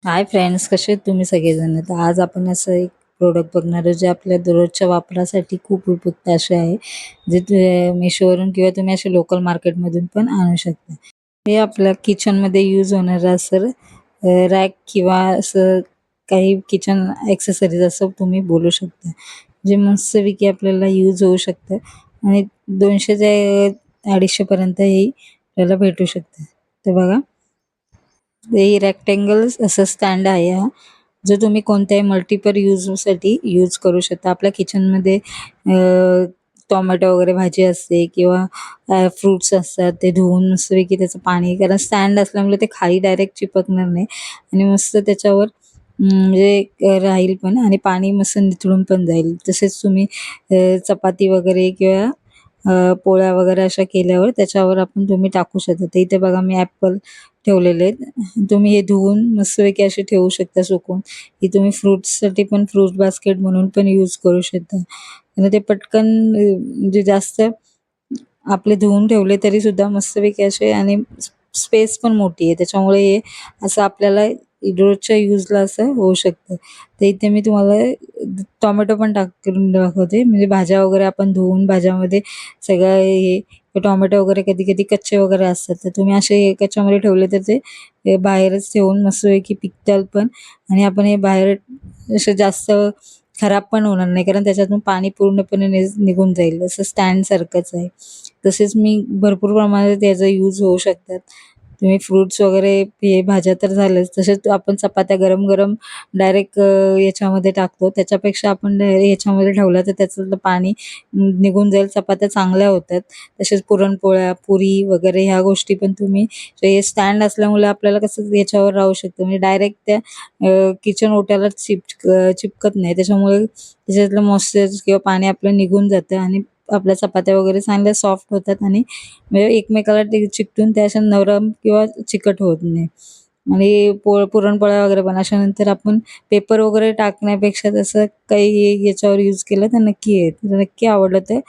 Hi friends, कसे आहेत तुम्ही सगळेजण? तर आज आपण असं एक प्रोडक्ट बघणार आहे जे आपल्या दररोजच्या वापरासाठी खूप उपयुक्त असे आहे, जे मिशोवरून किंवा तुम्ही असे लोकल मार्केटमधून पण आणू शकता. हे आपल्या किचनमध्ये यूज होणारं असं रॅक किंवा असं काही किचन ॲक्सेसरीज असं तुम्ही बोलू शकता. जे मस्तपैकी आपल्याला यूज होऊ शकतं आणि 200 ते 250 पर्यंत हे आपल्याला भेटू शकतं. तर बघा, हे रेक्टेंगल असं स्टँड आहे हा, जो तुम्ही कोणत्याही मल्टिपल यूजसाठी यूज करू शकता. आपल्या किचनमध्ये टोमॅटो वगैरे भाजी असते किंवा फ्रुट्स असतात, ते धुवून मस्तपैकी त्याचं पाणी, कारण स्टँड असल्यामुळे ते खाली डायरेक्ट चिपकणार नाही आणि मस्त त्याच्यावर म्हणजे राहील पण आणि पाणी मस्त निथळून पण जाईल. तसेच तुम्ही चपाती वगैरे किंवा पोळ्या वगैरे अशा केल्यावर त्याच्यावर तुम्ही टाकू शकता. तर इथे बघा मी ॲपल ठेवलेले आहेत. तुम्ही हे धुवून मस्तपैकी असे ठेवू शकता सुकवून. हे तुम्ही फ्रुट्ससाठी पण फ्रूट बास्केट म्हणून पण यूज करू शकता. आणि ते पटकन म्हणजे जास्त आपले धुवून ठेवले तरी सुद्धा मस्तपैकी असे आणि स्पेस पण मोठी आहे. त्याच्यामुळे हे असं आपल्याला रोजच्या यूजला असं होऊ शकतं. तर इथे मी तुम्हाला टोमॅटो पण करून दाखवते. म्हणजे भाज्या वगैरे आपण धुवून भाज्यामध्ये सगळं हे टोमॅटो वगैरे कधी-कधी कच्चे वगैरे असतात. तर तुम्ही असे याच्यामध्ये ठेवले तर ते बाहेरच ठेवून मस्तपैकी पिकतात पण आणि आपण हे बाहेर असं जास्त खराब पण होणार नाही, कारण त्याच्यातून पाणी पूर्णपणे निघून जाईल. असं स्टँडसारखंच आहे. तसेच मी भरपूर प्रमाणात याचा यूज होऊ शकतात. तुम्ही फ्रुट्स वगैरे हे भाज्या तर झाल्याच, तसेच आपण चपात्या गरम-गरम डायरेक्ट याच्यामध्ये टाकतो. त्याच्यापेक्षा आपण ह्याच्यामध्ये ठेवलं तर त्याच्यातलं पाणी निघून जाईल. चपात्या चांगल्या होतात. तसेच पुरणपोळ्या, पुरी वगैरे ह्या गोष्टी पण तुम्ही हे स्टँड असल्यामुळे आपल्याला कसं याच्यावर राहू शकतं. म्हणजे डायरेक्ट त्या किचन ओट्याला चिपकत नाही. त्याच्यामुळे त्याच्यातलं मॉइश्चर किंवा पाणी आपलं निघून जातं आणि आपल्या चपात्या वगैरे चांगल्या सॉफ्ट होतात आणि म्हणजे एकमेकाला ते चिकटून त्या अशा नरम किंवा चिकट होत नाही. आणि पुरणपोळ्या वगैरे पण अशा नंतर आपण पेपर वगैरे टाकण्यापेक्षा तसं काही याच्यावर यूज केलं तर नक्की आहे. तर नक्की आवडलं तर